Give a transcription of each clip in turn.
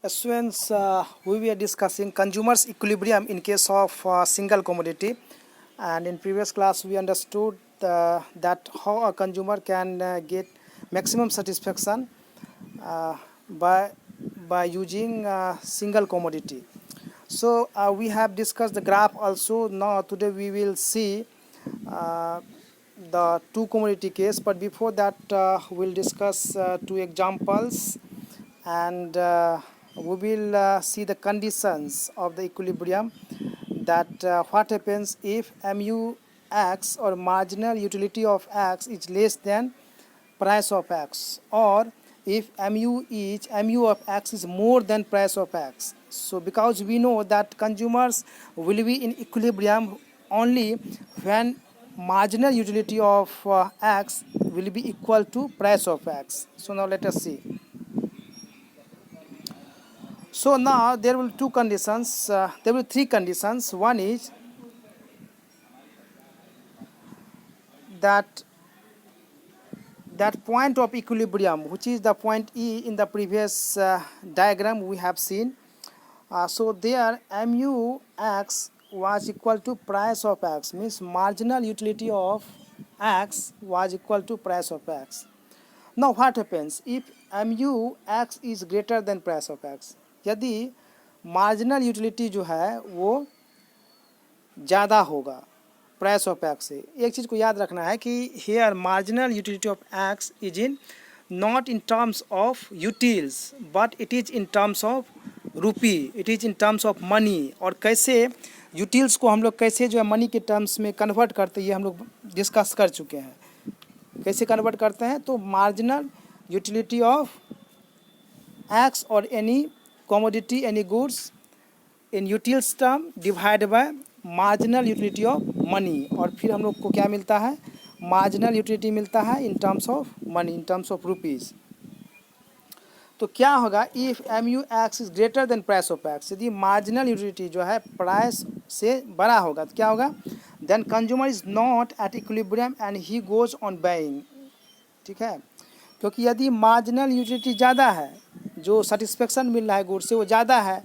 Students, we were discussing consumers equilibrium in case of single commodity, and in previous class we understood that how a consumer can get maximum satisfaction uh, by by using single commodity. So we have discussed the graph also. Now today we will see uh, the two commodity case, but before that we'll discuss two examples, and we will see the conditions of the equilibrium, that what happens if mu x or marginal utility of x is less than price of x, or if mu of x is more than price of x. So because we know that consumers will be in equilibrium only when marginal utility of x will be equal to price of x. So now let us see. So now there will two conditions, there will three conditions. One is that point of equilibrium, which is the point E in the previous diagram we have seen. So there mu x was equal to price of x, means marginal utility of x was equal to price of x. Now what happens if mu x is greater than price of x? यदि marginal utility जो है वो ज़्यादा होगा price of x से। एक चीज़ को याद रखना है कि here marginal utility of X is in not in terms of utils, but it is in terms of rupee, it is in terms of money. और कैसे यूटिल्स को हम लोग कैसे जो है मनी के टर्म्स में कन्वर्ट करते हैं, ये हम लोग डिस्कस कर चुके हैं। कैसे कन्वर्ट करते हैं, तो मार्जिनल यूटिलिटी ऑफ एक्स और any commodity, any goods in utils term divided by marginal utility of money, और फिर हम लोग को क्या मिलता है, marginal utility मिलता है in terms of money, in terms of rupees। तो क्या होगा if mu x is greater than price of x, यदि marginal utility जो है प्राइस से बड़ा होगा तो क्या होगा, then consumer is not at equilibrium and he goes on buying। ठीक है, क्योंकि यदि मार्जिनल यूटिलिटी ज़्यादा है, जो सेटिस्फेक्शन मिल रहा है गुड से वो ज़्यादा है,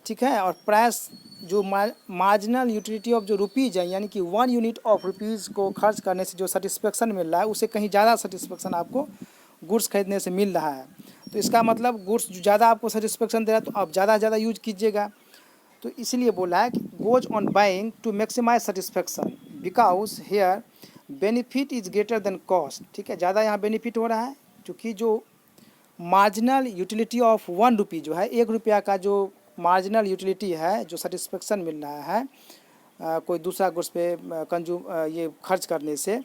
ठीक है, और प्राइस जो मार्जिनल यूटिलिटी ऑफ जो रुपीज़ है, यानी कि 1 यूनिट ऑफ रुपीज़ को खर्च करने से जो सेटिस्फेक्शन मिल रहा है उससे कहीं ज़्यादा सेटिस्फेक्शन आपको गुड्स खरीदने से मिल रहा है। तो इसका मतलब गुड्स जो ज़्यादा आपको सेटिस्फेक्शन दे रहा है तो आप ज़्यादा ज़्यादा यूज कीजिएगा। तो इसलिए बोला है कि goes on buying to maximise satisfaction, because here benefit is greater than cost. ठीक है, ज़्यादा यहाँ बेनिफिट हो रहा है क्योंकि जो मार्जिनल यूटिलिटी ऑफ 1 रुपी जो है, 1 रुपया का जो मार्जिनल यूटिलिटी है, जो सेटिस्फेक्शन मिल रहा है कोई दूसरा गुड्स पे ये खर्च करने से,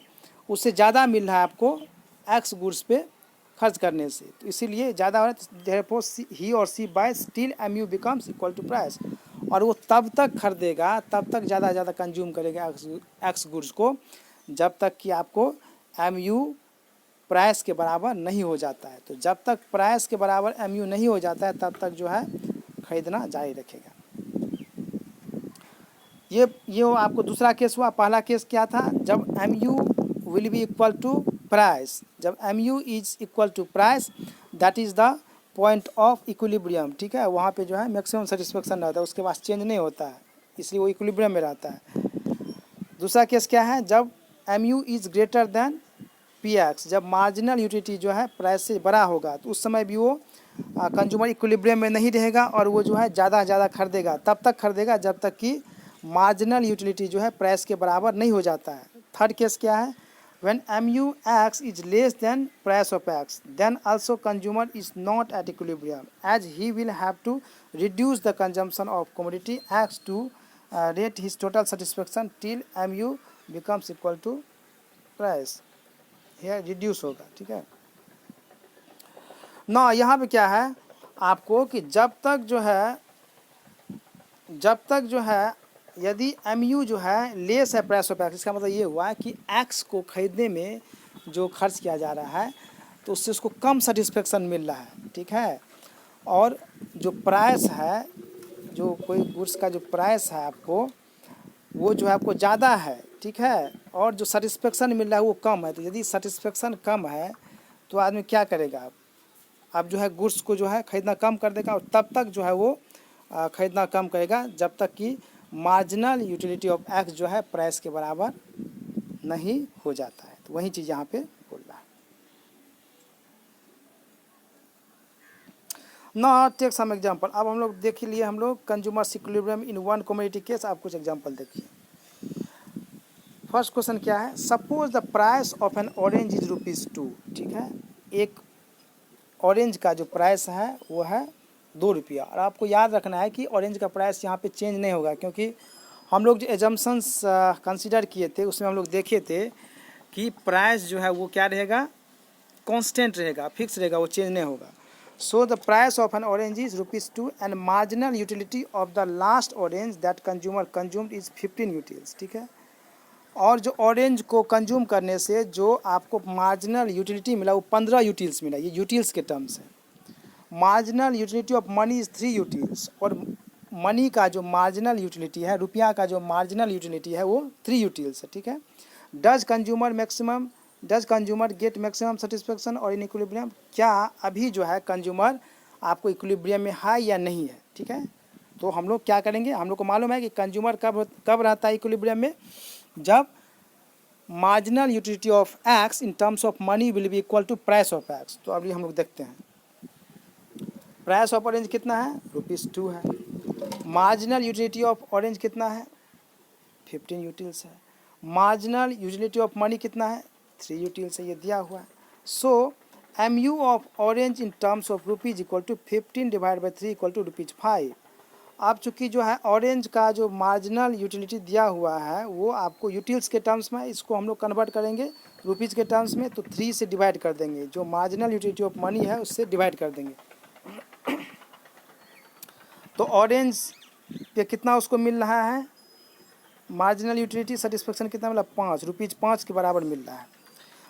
उससे ज़्यादा मिल रहा है आपको एक्स गुड्स पे खर्च करने से। तो इसीलिए ज़्यादा हो रहा है, ही और C by still mu becomes equal to price, और वो तब तक खरीदेगा, तब तक ज़्यादा कंज्यूम करेगा एक्स गुड्स को जब तक कि आपको mu प्राइस के बराबर नहीं हो जाता है। तो जब तक प्राइस के बराबर mu नहीं हो जाता है तब तक जो है खरीदना जारी रखेगा। ये आपको दूसरा केस हुआ। पहला केस क्या था, जब mu will be equal to price, जब mu is equal to price, that is the point of equilibrium. ठीक है, वहाँ पे जो है मैक्सिमम सेटिस्फेक्शन रहता है, उसके बाद चेंज नहीं होता है, इसलिए वो इक्विलिब्रियम में रहता है। दूसरा केस क्या है, जब mu is greater than px, जब मार्जिनल यूटिलिटी जो है प्राइस से बड़ा होगा तो उस समय भी वो कंज्यूमर इक्विलिब्रियम में नहीं रहेगा और वो जो है ज़्यादा खरीदेगा, तब तक खरीदेगा जब तक कि मार्जिनल यूटिलिटी जो है प्राइस के बराबर नहीं हो जाता है। थर्ड केस क्या है, when mu x is less than price of x, then also consumer is not at equilibrium, as he will have to reduce the consumption of commodity x to rate his total satisfaction till mu becomes equal to price, यह reduce होगा। ठीक है ना, यहाँ पे क्या है आपको कि जब तक जो है यदि mu जो है लेस है प्राइस ऑफ एक्स, इसका मतलब ये हुआ कि एक्स को खरीदने में जो खर्च किया जा रहा है तो उससे उसको कम सेटिस्फेक्शन मिल रहा है। ठीक है, और जो प्राइस है, जो कोई गुड्स का जो प्राइस है आपको, वो जो है आपको ज़्यादा है। ठीक है, और जो सेटिस्फेक्शन मिल रहा है वो कम है। तो यदि सेटिस्फेक्शन कम है तो आदमी क्या करेगा, अब जो है गुड्स को जो है खरीदना कम कर देगा, और तब तक जो है वो खरीदना कम करेगा जब तक कि मार्जिनल यूटिलिटी ऑफ एक्स जो है प्राइस के बराबर नहीं हो जाता है। तो वही चीज़ यहाँ पे बोल रहा है। ना टेक सम एग्जाम्पल। अब हम लोग देख लिए हम लोग consumer equilibrium in one commodity case. आप कुछ एग्जाम्पल देखिए। फर्स्ट क्वेश्चन क्या है, suppose the price of N orange is ₹2। ठीक है, एक ऑरेंज का जो प्राइस है वो है ₹2। और आपको याद रखना है कि ऑरेंज का प्राइस यहाँ पे चेंज नहीं होगा, क्योंकि हम लोग जो एजम्पशंस कंसीडर किए थे उसमें हम लोग देखे थे कि प्राइस जो है वो क्या रहेगा, कांस्टेंट रहेगा, फिक्स रहेगा, वो चेंज नहीं होगा। So the price of N orange is ₹2 and marginal utility of the last orange that consumer consumed is 15 utils. ठीक है, और जो ऑरेंज को कंज्यूम करने से जो आपको मार्जिनल यूटिलिटी मिला वो 15 यूटिल्स मिला। ये यूटिल्स के टर्म्स है। Marginal utility of money is 3 utils, और मनी का जो मार्जिनल यूटिलिटी है, रुपया का जो मार्जिनल यूटिलिटी है वो 3 यूटिल्स है। ठीक है, does consumer get maximum satisfaction और इन इक्विलिब्रियम, क्या अभी जो है कंज्यूमर आपको इक्विलिब्रियम में है या नहीं है। ठीक है, तो हम लोग क्या करेंगे, हम लोग को मालूम है कि कंज्यूमर कब रहता है इक्विलिब्रियम में, जब marginal utility of X in terms of money will be equal to price of X. तो अभी हम लोग देखते हैं प्राइस ऑफ ऑरेंज कितना है, ₹2 है। मार्जिनल यूटिलिटी ऑफ ऑरेंज कितना है, 15 यूटिल्स है। मार्जिनल यूटिलिटी ऑफ मनी कितना है, 3 यूटिल्स है, ये दिया हुआ है। So MU of orange in terms of rupees equal to 15 divide by 3 equal to ₹5। अब चूँकि जो है ऑरेंज का जो मार्जिनल यूटिलिटी दिया हुआ है वो आपको यूटिल्स के टर्म्स में, इसको हम लोग कन्वर्ट करेंगे रुपीज़ के टर्म्स में, तो 3 से डिवाइड कर देंगे, जो मार्जिनल यूटिलिटी ऑफ मनी है उससे डिवाइड कर देंगे। तो ऑरेंज पे कितना उसको मिल रहा है, मार्जिनल यूटिलिटी सेटिस्फेक्शन कितना मिला, ₹5 के बराबर मिल रहा है।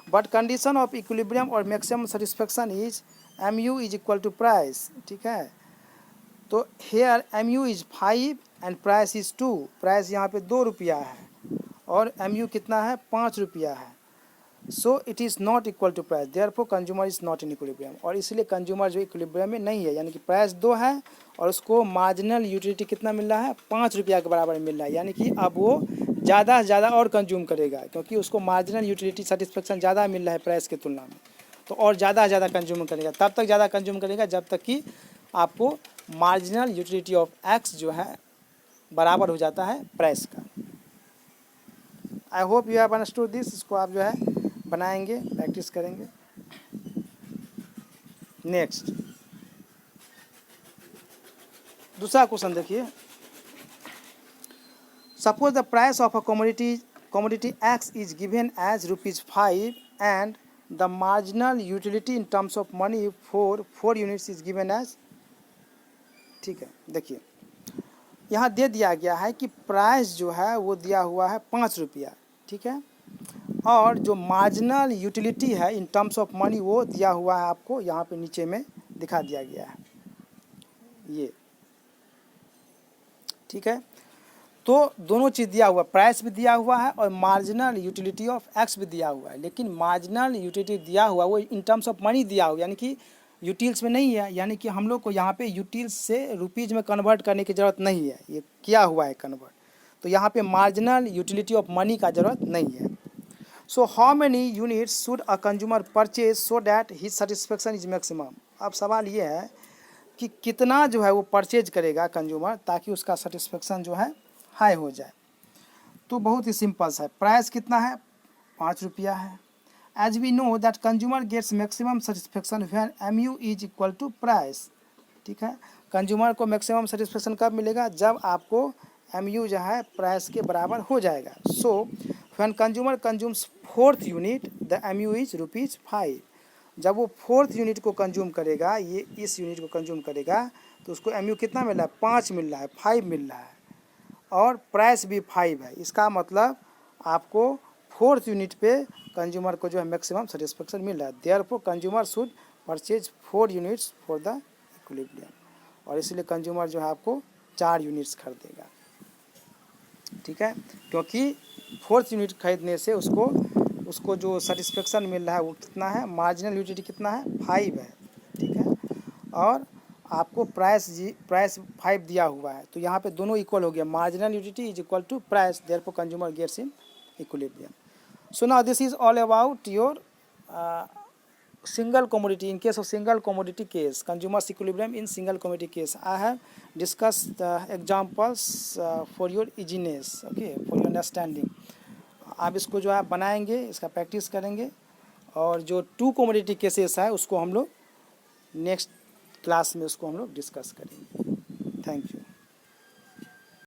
बट कंडीशन ऑफ इक्विलिब्रियम और maximum satisfaction is MU is equal to price. ठीक है, तो here MU is 5 and price is 2। प्राइस यहाँ पे ₹2 है और MU कितना है, ₹5 है। So it is not equal to price, therefore consumer is not in equilibrium. और इसलिए कंज्यूमर जो इक्विलिब्रियम में नहीं है, यानी कि प्राइस 2 है और उसको मार्जिनल यूटिलिटी कितना मिल रहा है, ₹5 के बराबर मिल रहा है। यानी कि अब वो ज़्यादा से ज़्यादा और कंज्यूम करेगा, क्योंकि उसको मार्जिनल यूटिलिटी सेटिस्फेक्शन ज़्यादा मिल रहा है प्राइस की तुलना में, तो और ज़्यादा से ज़्यादा कंज्यूम करेगा। तब तक ज़्यादा कंज्यूम करेगा जब तक कि आपको मार्जिनल यूटिलिटी ऑफ एक्स जो है बराबर हो जाता है प्राइस का। I hope you have understood this. इसको आप जो है बनाएंगे, प्रैक्टिस करेंगे। नेक्स्ट दूसरा क्वेश्चन देखिए, suppose the price of a commodity X is given as ₹5 and the marginal utility in terms of money for 4 units is given as। ठीक है, देखिए यहाँ दे दिया गया है कि प्राइस जो है वो दिया हुआ है ₹5। ठीक है, और जो मार्जिनल यूटिलिटी है इन टर्म्स ऑफ मनी वो दिया हुआ है, आपको यहाँ पे नीचे में दिखा दिया गया है ये। ठीक है, तो दोनों चीज़ दिया हुआ, प्राइस भी दिया हुआ है और मार्जिनल यूटिलिटी ऑफ एक्स भी दिया हुआ है। लेकिन मार्जिनल यूटिलिटी दिया हुआ वो इन टर्म्स ऑफ मनी दिया हुआ, यानी कि यूटिल्स में नहीं है। यानी कि हम लोग को यहाँ पे यूटिल्स से रुपीज़ में कन्वर्ट करने की ज़रूरत नहीं है, ये किया हुआ है कन्वर्ट। तो यहाँ पे मार्जिनल यूटिलिटी ऑफ मनी का ज़रूरत नहीं है। So how many units should a consumer purchase so that his satisfaction is maximum. अब सवाल ये है कि कितना जो है वो परचेज करेगा कंज्यूमर ताकि उसका सेटिस्फेक्शन जो है हाई हो जाए। तो बहुत ही सिंपल सा है, प्राइस कितना है, ₹5 है। As we know that consumer gets maximum satisfaction when MU is equal to price. ठीक है, कंज्यूमर को मैक्सिमम सेटिस्फेक्शन कब मिलेगा, जब आपको MU जो है प्राइस के बराबर हो जाएगा। So when consumer consumes 4th unit the MU is ₹5। जब वो 4th यूनिट को कंज्यूम करेगा, ये इस यूनिट को कंज्यूम करेगा, तो उसको MU कितना मिल रहा है, 5 मिल रहा है, 5 मिल रहा है, और प्राइस भी 5 है। इसका मतलब आपको 4th यूनिट पे कंज्यूमर को जो है मैक्सिमम सेटिस्फेक्शन मिल रहा है। Therefore consumer should purchase 4 units for the equilibrium, और इसलिए कंज्यूमर जो है आपको 4 यूनिट्स खरीदेगा। ठीक है, क्योंकि 4th यूनिट खरीदने से उसको जो सेटिस्फेक्शन मिल रहा है वो कितना है, मार्जिनल यूटिलिटी कितना है, 5 है। ठीक है, और आपको प्राइस 5 दिया हुआ है, तो यहाँ पे दोनों इक्वल हो गया, marginal utility is equal to price, therefore consumer gets in equilibrium. So now this is all about your single commodity. In case of single commodity case, consumer's equilibrium in single commodity case, I have discussed examples for your easiness, okay, for your understanding. आप इसको जो है बनाएंगे, इसका practice करेंगे, और जो 2 commodity cases है उसको हम लोग नेक्स्ट क्लास में उसको हम लोग डिस्कस करेंगे. Thank you.